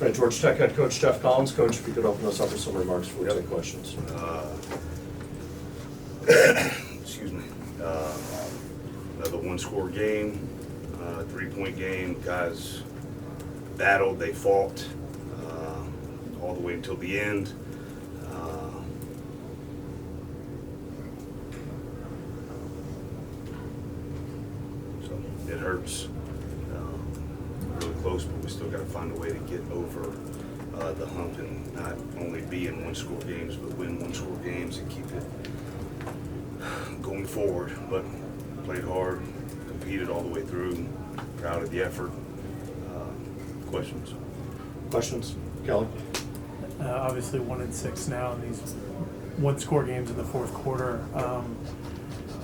Right, Georgia Tech head coach Jeff Collins. Coach, if you could open us up with some remarks before we have any questions. Excuse me. Another one-score game, 3-point game. Guys battled, they fought all the way until the end. So it hurts. Really close, but we still got to find a way to get over the hump and not only be in one-score games, but win one-score games and keep it going forward. But played hard, competed all the way through. Proud of the effort. Questions? Questions? Kelly? Obviously 1-6 now in these one-score games in the fourth quarter.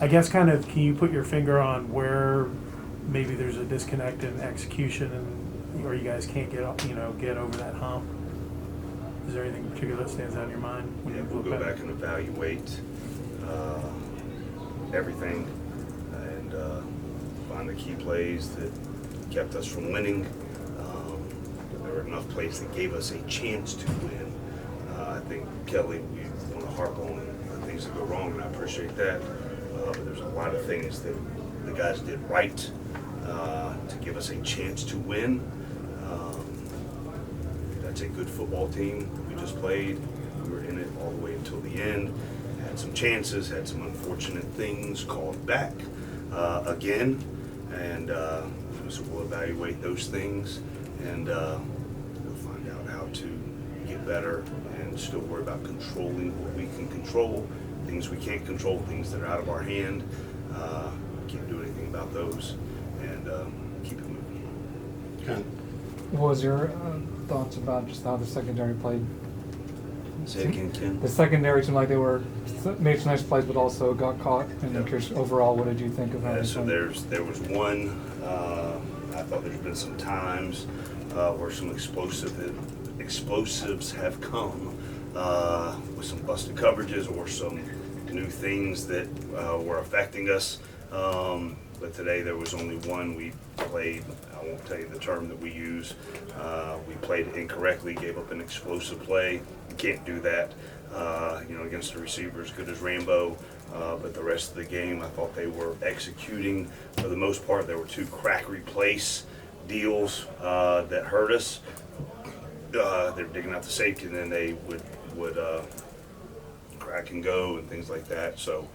I guess kind of, can you put your finger on where maybe there's a disconnect in execution and or you guys can't get over that hump? Is there anything in particular that stands out in your mind? Yeah, we'll go back and evaluate everything and find the key plays that kept us from winning. There were enough plays that gave us a chance to win. I think, Kelly, we want to harp on the things that go wrong, and I appreciate that. But there's a lot of things that the guys did right to give us a chance to win. That's a good football team. We just played. We were in it all the way until the end. Had some chances, had some unfortunate things called back again. And so we'll evaluate those things and we'll find out how to get better and still worry about controlling what we can control. Things we can't control, things that are out of our hand. Can't do anything about those and keep it moving. Okay. What was your thoughts about just how the secondary played? Say it again, Ken. The secondary seemed like they made some nice plays, but also got caught. And Yep. curious, overall, what did you think of how Yeah, they so played? there was one. I thought there's been some times where some explosives have come with some busted coverages or some new things that were affecting us. But today there was only one. We played, I won't tell you the term that we use, we played incorrectly, gave up an explosive play. You can't do that, against a receiver as good as Rambo. But the rest of the game, I thought they were executing. For the most part, there were two crack replace deals that hurt us. They were digging out the safety, and then they would crack and go and things like that. So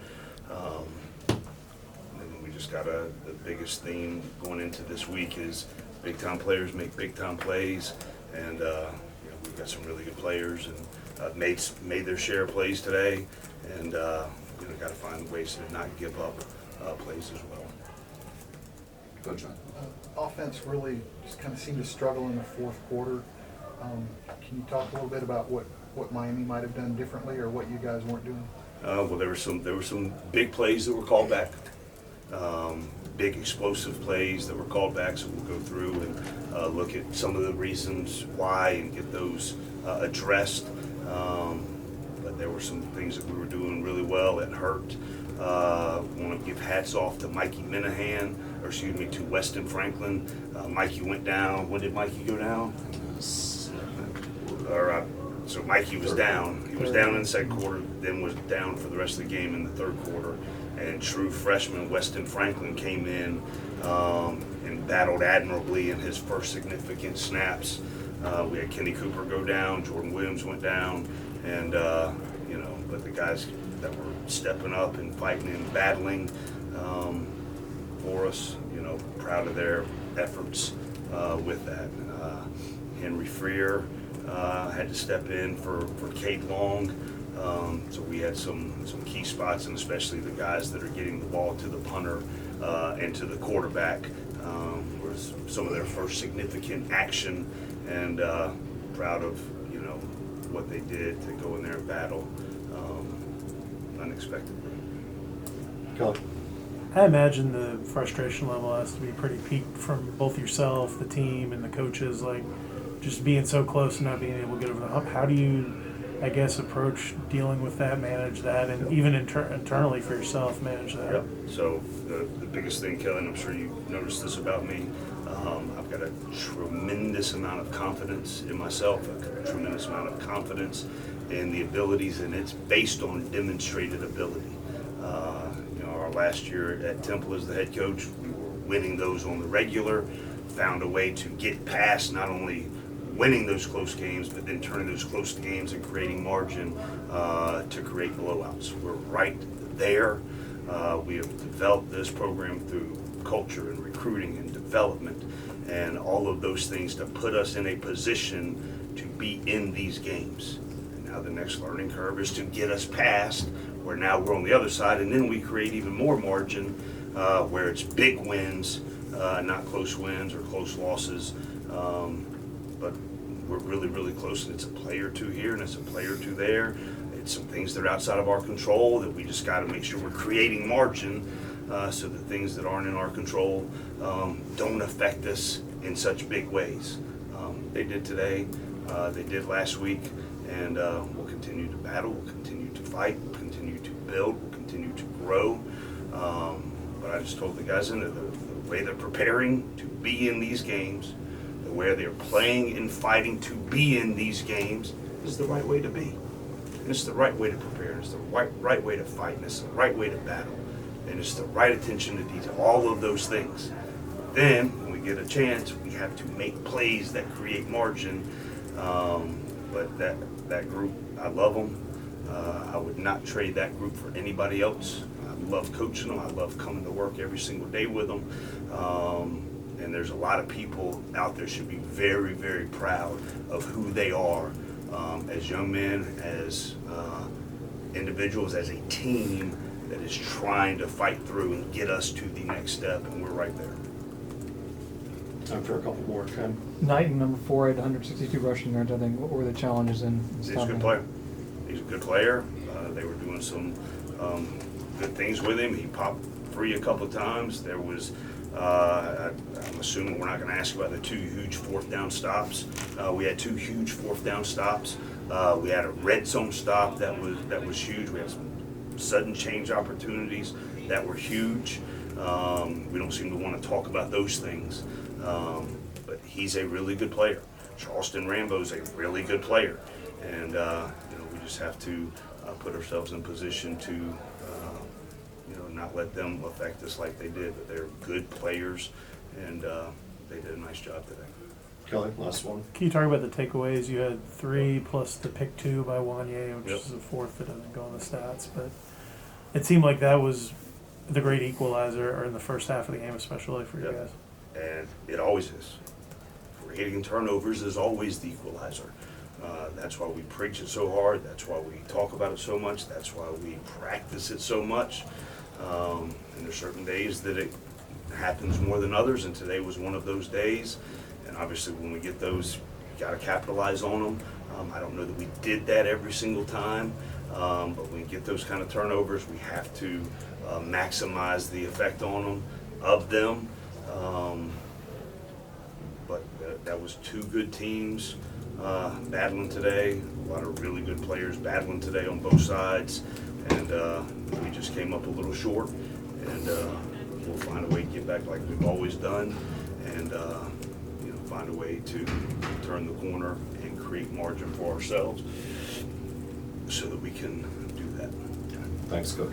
and we just got the biggest theme going into this week is big time players make big time plays, and we've got some really good players and made their share of plays today, and got to find ways to not give up plays as well. Go, John. Offense really just kind of seemed to struggle in the fourth quarter. Can you talk a little bit about what Miami might have done differently, or what you guys weren't doing? Well, there were some big plays that were called back, big explosive plays that were called back. So we'll go through and look at some of the reasons why and get those addressed. But there were some things that we were doing really well that hurt. Want to give hats off to to Weston Franklin. Mikey went down. When did Mikey go down? So Mikey was down. He was down in the second quarter, then was down for the rest of the game in the third quarter. And true freshman Weston Franklin came in and battled admirably in his first significant snaps. We had Kenny Cooper go down, Jordan Williams went down, and but the guys that were stepping up and fighting and battling for us, proud of their efforts with that. Henry Freer had to step in for Kate Long. So we had some key spots, and especially the guys that are getting the ball to the punter and to the quarterback was some of their first significant action, and proud of what they did to go in there and battle unexpectedly. Kelly. I imagine the frustration level has to be pretty peaked from both yourself, the team, and the coaches, like just being so close and not being able to get over the hump. How do you, I guess, approach dealing with that, manage that, and even internally for yourself, manage that? Yep. So the biggest thing, Kelly, and I'm sure you noticed this about me, I've got a tremendous amount of confidence in myself, a tremendous amount of confidence in the abilities, and it's based on demonstrated ability. Our last year at Temple as the head coach, we were winning those on the regular, found a way to get past not only winning those close games, but then turning those close games and creating margin to create blowouts. We're right there. We have developed this program through culture and recruiting and development and all of those things to put us in a position to be in these games. And now the next learning curve is to get us past where now we're on the other side, and then we create even more margin where it's big wins, not close wins or close losses. But we're really, really close, and it's a play or two here and it's a play or two there. It's some things that are outside of our control that we just got to make sure we're creating margin so that things that aren't in our control don't affect us in such big ways. They did today, they did last week, and we'll continue to battle, we'll continue to fight, we'll continue to build, we'll continue to grow. But I just told the guys in there, the way they're preparing to be in these games, the way they're playing and fighting to be in these games is the right way to be. And it's the right way to prepare, and it's the right way to fight, and it's the right way to battle, and it's the right attention to detail, all of those things. Then, when we get a chance, we have to make plays that create margin. But that group, I love them. I would not trade that group for anybody else. I love coaching them. I love coming to work every single day with them. And there's a lot of people out there should be very, very proud of who they are as young men, as individuals, as a team that is trying to fight through and get us to the next step, and we're right there. Time for a couple more, Ken. Knighton, number 4, had 162 rushing yards. I think. What were the challenges in He's a stopping good player. He's a good player. They were doing some good things with him. He popped free a couple of times. There was, I'm assuming we're not going to ask about the 2 huge 4th down stops. We had 2 huge 4th down stops. We had a red zone stop that was huge. We had some sudden change opportunities that were huge. We don't seem to want to talk about those things. But he's a really good player. Charleston Rambo's a really good player. And we just have to put ourselves in position to not let them affect us like they did. But they're good players, and they did a nice job today. Kelly, last one. Can you talk about the takeaways? You had 3 plus the pick 2 by Wanye, which Yep. is the 4th that doesn't go on the stats. But it seemed like that was the great equalizer, or in the first half of the game especially for you Yep. guys. And it always is. Creating turnovers is always the equalizer. That's why we preach it so hard. That's why we talk about it so much. That's why we practice it so much. And there's certain days that it happens more than others, and today was one of those days. And obviously when we get those, you got to capitalize on them. I don't know that we did that every single time, but when we get those kind of turnovers, we have to maximize the effect on them. But that was 2 good teams battling today. A lot of really good players battling today on both sides, and we just came up a little short. And we'll find a way to get back like we've always done, and find a way to turn the corner and create margin for ourselves so that we can do that. Thanks, Coach.